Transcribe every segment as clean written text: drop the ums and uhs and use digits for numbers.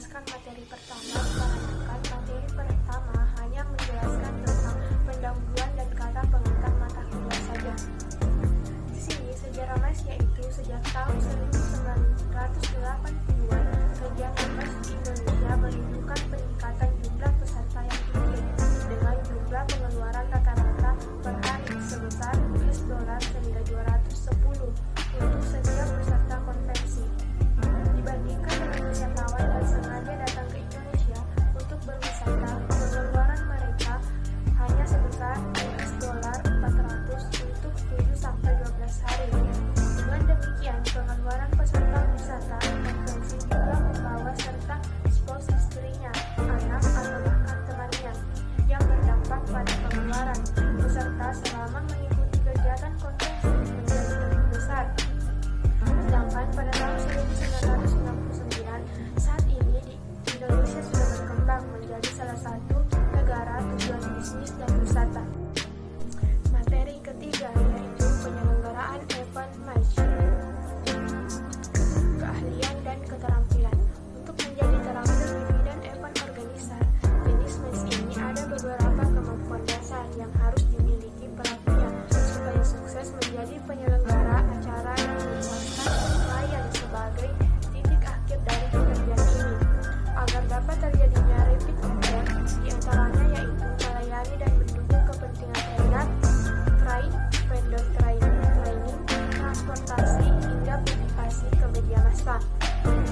menjelaskan materi pertama, dikarenakan materi pertama hanya menjelaskan tentang pendahuluan dan kata pengantar mata kuliah saja. Di sini sejarah mes yaitu sejak tahun 1980-an kerja mes di Indonesia menunjukkan peningkatan jumlah peserta yang tinggi dengan jumlah pengeluaran rata-rata per hari sebesar $210 untuk setiap peserta konvensi. Dibandingkan dengan wisatawan yang sengaja datang ke Indonesia untuk berwisata, pengeluaran mereka hanya sebesar $400 untuk 7-12 hari. Dengan demikian, pengeluaran peserta wisata konvensi juga membawa serta spouse istrinya, anak atau bahkan temannya yang berdampak pada pengeluaran peserta selama mengikuti kegiatan konvensi menjadi lebih besar. Sedangkan pada tahun 1999, saat ini di Indonesia sudah berkembang menjadi salah satu negara tujuan bisnis dan wisata. Materi ketiga yaitu penyelenggaraan event match. Keahlian dan keterampilan. Untuk menjadi terampil di bidang event organizer, jenis match ini ada beberapa kemampuan dasar yang harus dimiliki pelakunya supaya sukses menjadi penyelenggara acara yang memuaskan klien sebagai titik akhir dari pekerjaan ini. Agar dapat terjadinya repeat order, diantaranya yaitu melayani dan mendukung kepentingan trade, vendor training, transportasi, hingga publikasi ke media massa.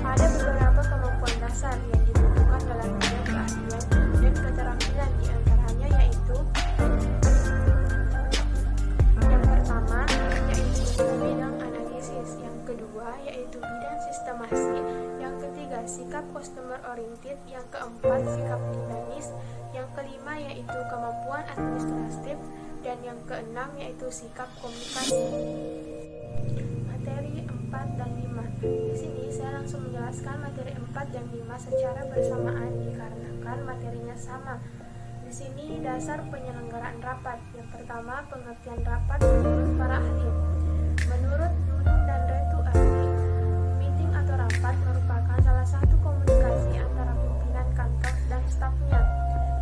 Ada beberapa kemampuan dasar yang dibutuhkan dalam bidang keahlian dan keterampilan, diantaranya yaitu yang pertama yaitu bidang analisis, yang kedua yaitu bidang sistemasi, yang ketiga sikap customer oriented, yang keempat sikap dinamis, yang kelima yaitu kemampuan administratif, dan yang keenam yaitu sikap komunikasi. Materi 4 dan 5. Di sini saya langsung menjelaskan materi 4 dan 5 secara bersamaan dikarenakan materinya sama. Di sini dasar penyelenggaraan rapat. Yang pertama, pengertian rapat menurut para ahli. Menurut Nunung dan Retu ahli, meeting atau rapat merupakan salah satu komunikasi antara pimpinan kantor dan stafnya.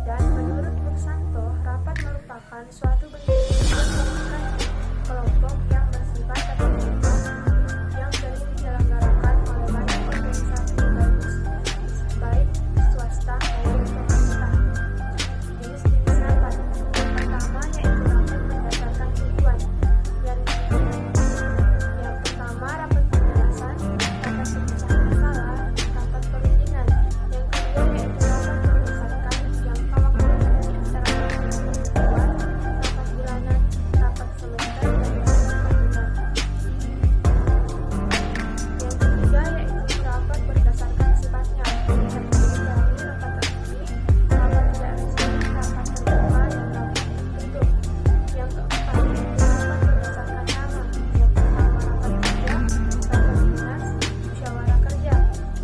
Dan menurut Bursanto, rapat merupakan suatu bentuk komunikasi kelompok yang bersifat tertutup yang sering diselenggarakan oleh banyak organisasi baik swasta maupun pemerintah. Jenis-jenis rapat. Yang pertama yaitu rapat berdasarkan tujuan. Yang pertama rapat penjelasan, rapat pemecahan masalah, rapat perundingan. Yang kedua yaitu rapat berdasarkan jangka waktu di antara tujuan, rapat bulanan, rapat semester, dan rapat tahunan. Yang ketiga yaitu rapat berdasarkan sifatnya, terdiri dari rapat resmi, rapat tidak resmi, rapat terbuka, dan rapat tertutup. Yang keempat yaitu rapat berdasarkan nama. Yang pertama rapat kerja, rapat dinas, musyawarah kerja.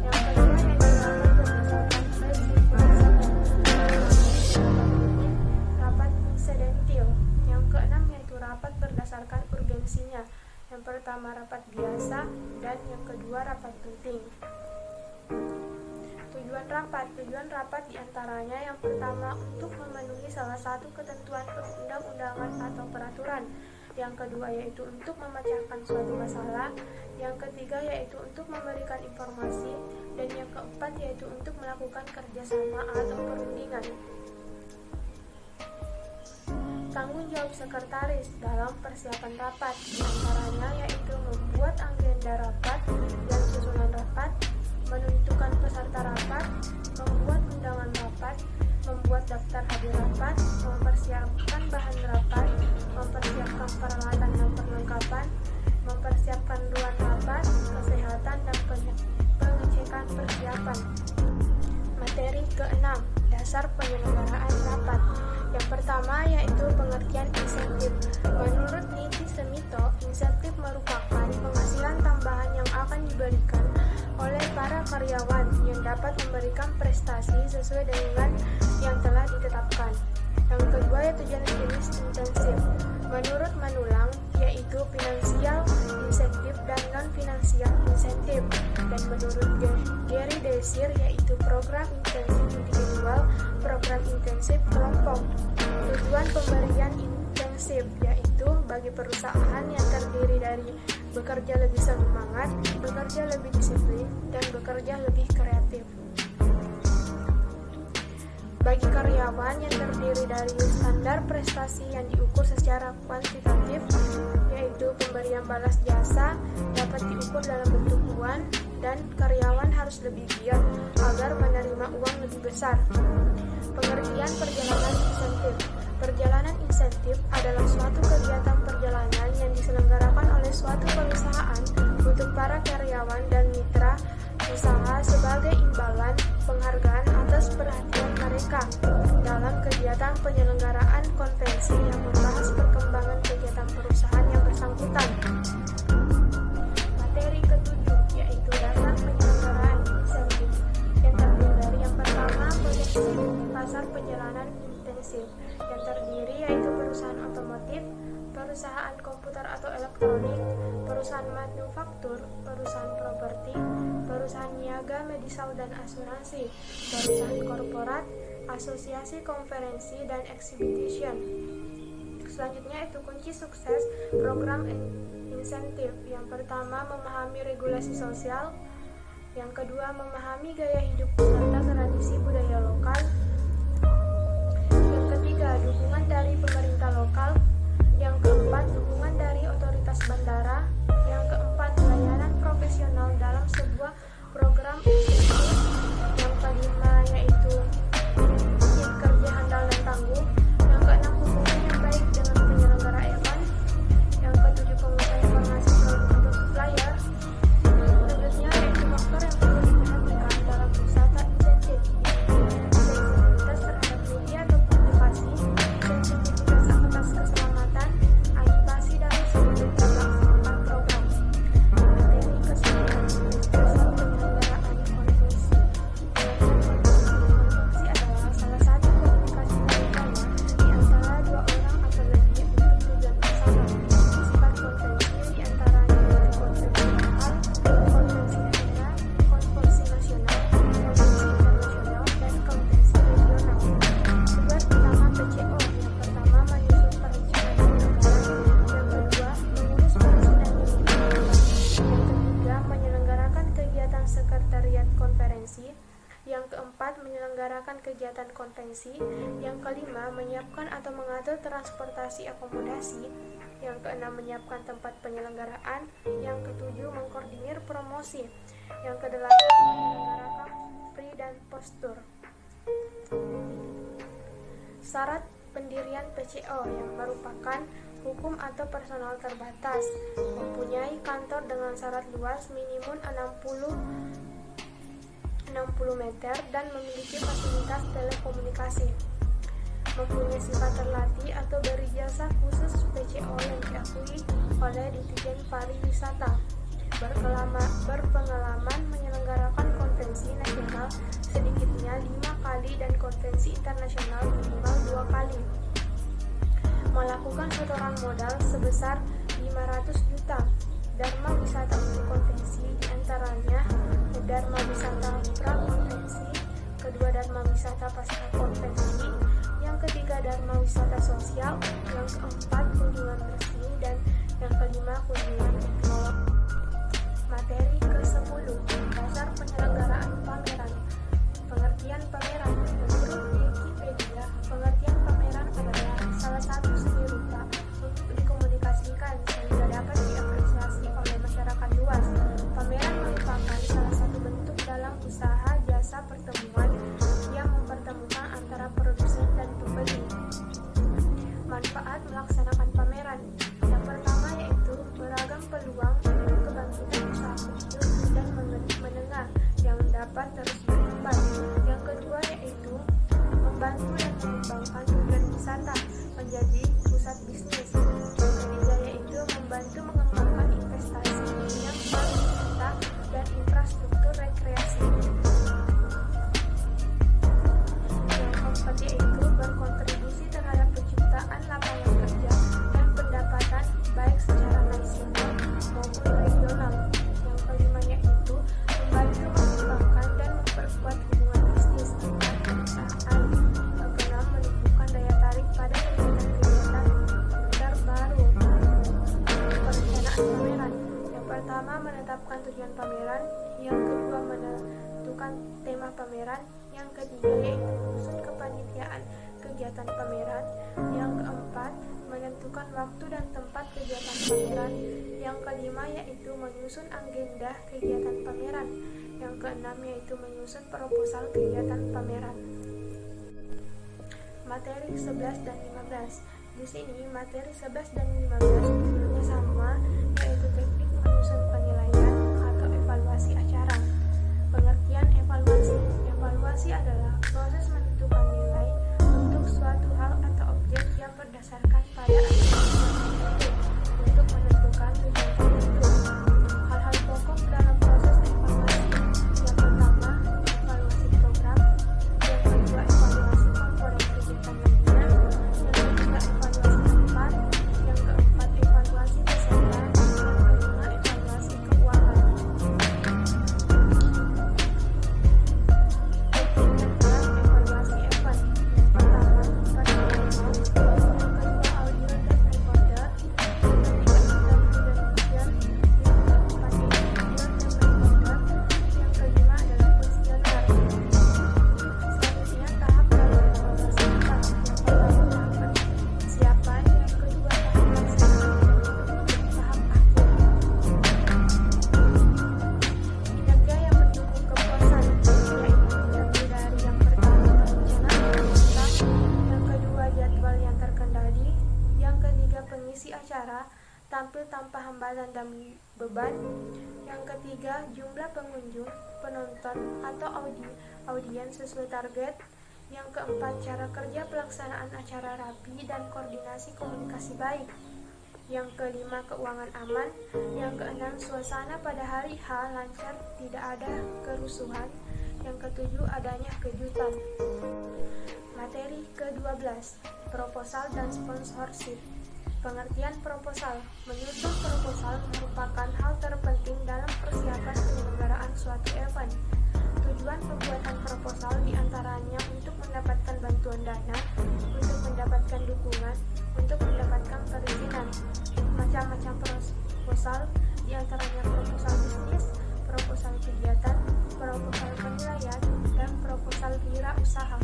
Yang kedua yaitu rapat berdasarkan prinsip bahasanya, rapat insidentil. Yang keenam yaitu rapat berdasarkan urgensinya. Yang pertama rapat biasa dan yang kedua rapat penting. Tujuan rapat diantaranya yang pertama untuk memenuhi salah satu ketentuan perundang-undangan atau peraturan. Yang kedua yaitu untuk memecahkan suatu masalah. Yang ketiga yaitu untuk memberikan informasi. Dan yang keempat yaitu untuk melakukan kerjasama atau perundingan. Tanggung jawab sekretaris dalam persiapan rapat diantaranya yaitu membuat agenda rapat dan susunan rapat, menentukan peserta rapat, membuat undangan rapat, membuat daftar hadir rapat, mempersiapkan bahan rapat, mempersiapkan peralatan dan perlengkapan, mempersiapkan ruang rapat, kesehatan dan pengecekan persiapan. Materi ke-6, dasar penyelenggaraan rapat. Yang pertama yaitu pengertian insentif. Menurut Niti Semito, insentif merupakan penghasilan tambahan yang akan diberikan oleh para karyawan yang dapat memberikan prestasi sesuai dengan yang telah ditetapkan. Yang kedua yaitu jenis intensif. Menurut Manulang, yaitu finansial insentif dan non-finansial insentif. Dan menurut Gary Desir, yaitu program intensif individual, program intensif kelompok. Tujuan pemberian intensif yaitu bagi perusahaan yang terdiri dari bekerja lebih semangat, bekerja lebih disiplin, dan bekerja lebih kreatif. Bagi karyawan yang terdiri dari standar prestasi yang diukur secara kuantitatif, yaitu pemberian balas jasa dapat diukur dalam bentuk uang, dan karyawan harus lebih giat agar menerima uang lebih besar. Pengertian perjalanan insentif. Perjalanan insentif adalah suatu kegiatan perjalanan yang diselenggarakan oleh suatu perusahaan untuk para karyawan dan mitra usaha sebagai imbalan penghargaan atas perhatian mereka dalam kegiatan penyelenggaraan konvensi yang membahas perkembangan kegiatan perusahaan yang bersangkutan. Materi ketujuh yaitu dasar penyelenggaraan insentif, yang terdiri dari yang pertama proyeksi pasar perjalanan intensif, yang terdiri yaitu perusahaan otomotif, perusahaan komputer atau elektronik, perusahaan manufaktur, perusahaan properti, perusahaan niaga, medisal dan asuransi, perusahaan korporat, asosiasi konferensi dan exhibition. Selanjutnya itu kunci sukses program insentif. Yang pertama memahami regulasi sosial, yang kedua memahami gaya hidup serta tradisi budaya lokal, yang ketiga dukungan dari pemerintah lokal, yang keempat dukungan dari otoritas bandara, yang keempat layanan profesional dalam sebuah program insentif, yang kelima yaitu kerja handal dan tangguh, yang keenam hubungan yang baik dengan penyelenggara event, yang ketujuh pengusaha informasi produk atau supplier. Selanjutnya yaitu faktor yang perlu diperhatikan dalam usaha insentif, sensitivitas terhadap media atau publikasi, sensitivitas atas keselamatan, agitasi dalam seluruh pelaksanaan program. Materi keseluruhan dasar penyelenggaraan konvensi. Konvensi adalah salah satu komunikasi berbeda di antara dua orang atau lebih untuk tujuan bersama. Sifat konvensi di antaranya konvensi lokal, konvensi daerah, konvensi nasional, konvensi internasional, dan konvensi regional. Tugas utama PCO, yang pertama menyusun perencanaan negara, yang kedua mengurus perizinan negara, yang ketiga menyelenggarakan kegiatan sekretariat konferensi, yang keempat menyelenggarakan kegiatan konvensi, yang kelima menyiapkan atau mengatur transportasi akomodasi, yang keenam menyiapkan tempat penyelenggaraan, yang ketujuh mengkoordinir promosi, yang kedelapan menyelenggarakan pre dan postur. Syarat pendirian PCO yang merupakan hukum atau personal terbatas, mempunyai kantor dengan syarat luas minimum 60 meter dan memiliki fasilitas telekomunikasi, mempunyai sifat terlatih atau berjasa khusus PCO yang diakui oleh Ditjen Pariwisata, berpengalaman menyelenggarakan konvensi nasional sedikitnya 5 kali dan konvensi internasional minimal 2 kali, melakukan setoran modal sebesar 500 juta, Dharma wisata untuk konvensi diantaranya Dharma wisata pra-konvensi, kedua Dharma wisata pasca konvensi, yang ketiga Dharma wisata sosial, yang keempat kunjungan resmi, dan yang kelima kunjungan teknologi. Materi ke-10 dasar penyelenggaraan pameran. Pengertian pameran. Menurut Wikipedia, pengertian pameran adalah salah satu seni rupa untuk dikomunikasikan sehingga dapat diapresiasi oleh masyarakat luas. Pameran merupakan salah satu bentuk dalam usaha jasa pertemuan yang mempertemukan antara produsen dan pembeli. Manfaat melaksanakan pameran. Yang pertama yaitu beragam peluang untuk kebangkitan usaha kecil dan menengah yang dapat terus berkembang. Yang kedua yaitu tema pameran. Yang ketiga yaitu menyusun kepanitiaan kegiatan pameran. Yang keempat, menentukan waktu dan tempat kegiatan pameran. Yang kelima yaitu menyusun agenda kegiatan pameran. Yang keenam yaitu menyusun proposal kegiatan pameran. Materi 11 dan 15. Di sini materi 11 dan 15 judulnya sama, yaitu teknik menyusun penilaian atau evaluasi acara. Pengertian evaluasi. Evaluasi adalah proses menentukan nilai untuk suatu hal atau objek yang berdasarkan pada acara untuk menentukan tujuan tertentu. Hal-hal pokok dalam proses evaluasi. Yang pertama, evaluasi program. Yang kedua, evaluasi komponen kegiatan lainnya. Yang ketiga, evaluasi tempat. Yang keempat, evaluasi peserta. Yang kelima, evaluasi keuangan. Evaluasi event. Yang pertama, radio. Yang kedua, audio dan recorder. Yang ketiga, interview dan audition. Yang keempat, editorial dan recorder. Yang kelima adalah kuesioner. Selanjutnya tahap dalam evaluasi event. Yang pertama tahap persiapan, yang kedua tahap pelaksanaan, yang ketiga tahap akhir. Kinerja yang mendukung kepuasan, yaitu terdiri dari yang pertama perencanaan program, yang kedua jadwal yang terkendali, yang ketiga pengisi acara tampil tanpa hambatan dan beban, yang ketiga jumlah pengunjung, penonton atau audiens sesuai target, yang keempat cara kerja pelaksanaan acara rapi dan koordinasi komunikasi baik, yang kelima keuangan aman, yang keenam suasana pada hari H lancar, tidak ada kerusuhan, yang ketujuh adanya kejutan. Materi ke-12, proposal dan sponsorship. Pengertian proposal. Menyusun proposal merupakan hal terpenting dalam persiapan penyelenggaraan suatu event. Tujuan pembuatan proposal diantaranya untuk mendapatkan bantuan dana, untuk mendapatkan dukungan, untuk mendapatkan perizinan. Macam-macam proposal diantaranya proposal bisnis, proposal kegiatan, proposal penilaian, dan proposal wirausaha.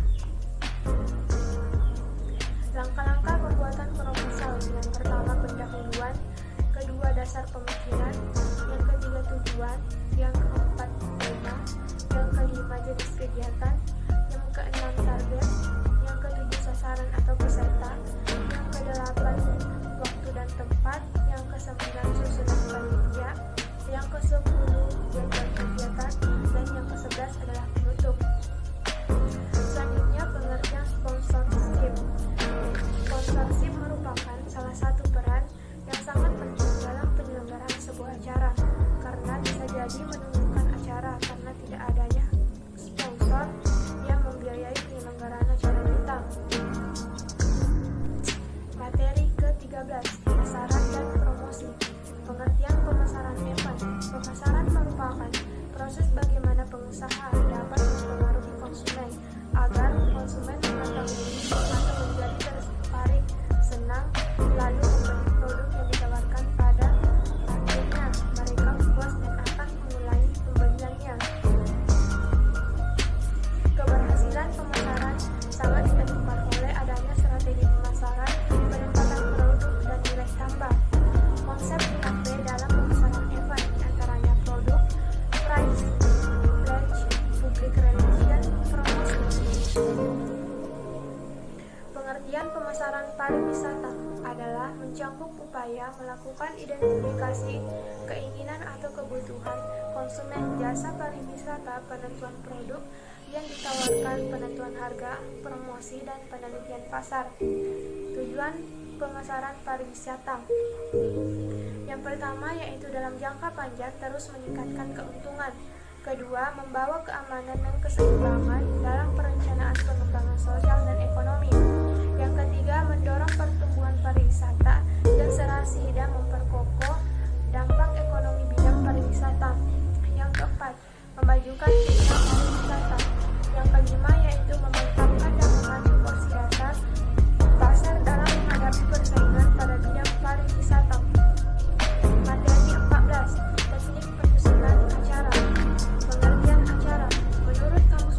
Langkah-langkah pembuatan proposal. Yang pertama pendahuluan, kedua dasar pemikiran, yang ketiga tujuan, yang keempat tema, yang kelima jenis kegiatan, yang keenam target, yang ketujuh sasaran atau peserta, yang kedelapan waktu dan tempat, yang kesembilan susunan panitia, yang kesepuluh jadwal kegiatan, dan yang ke-11 adalah penutup. Selanjutnya pengertian sponsorship. Sponsorship merupakan salah satu peran yang sangat penting dalam penyelenggaraan sebuah acara, karena bisa jadi menunjukkan acara karena tidak adanya sponsor yang membiayai penyelenggaraan acara kita. Materi ke-13, pemasaran dan promosi. Pengertian pemasaran event. Pemasaran merupakan proses bagaimana pengusaha dapat mempengaruhi konsumen agar konsumen mengetahui atau menjadi tertarik, senang, lalu membeli produk yang ditawarkan pada akhirnya mereka puas dan akan memulai pembeliannya. Keberhasilan pemasaran sangat ditentukan oleh adanya strategi pemasaran, penempatan produk, dan nilai tambah. Konsep 5P dalam pemasaran event diantaranya produk, price, pledge, public relation, promosi. Pengertian pemasaran pariwisata adalah mencakup upaya melakukan identifikasi keinginan atau kebutuhan konsumen jasa pariwisata, penentuan produk yang ditawarkan, penentuan harga, promosi, dan penelitian pasar. Tujuan pemasaran pariwisata. Yang pertama yaitu dalam jangka panjang terus meningkatkan keuntungan. Kedua, membawa keamanan dan keseimbangan dalam perencanaan pengembangan sosial dan ekonomi. Yang ketiga, mendorong pertumbuhan pariwisata dan serasi dan memperkokoh dampak ekonomi bidang pariwisata. Yang keempat, memajukan keinginan pariwisata. Yang kelima yaitu memantapkan dan memacu porsi dasar pasar dalam menghadapi persaingan pada bidang pariwisata. Materi 14, teknik penyusunan acara. Pengertian acara. Menurut Kamus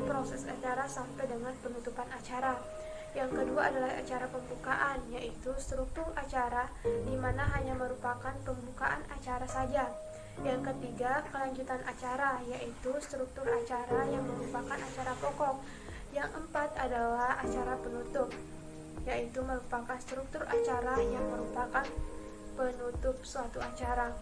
proses acara sampai dengan penutupan acara. Yang kedua adalah acara pembukaan, yaitu struktur acara di mana hanya merupakan pembukaan acara saja. Yang ketiga, kelanjutan acara, yaitu struktur acara yang merupakan acara pokok. Yang empat adalah acara penutup, yaitu merupakan struktur acara yang merupakan penutup suatu acara.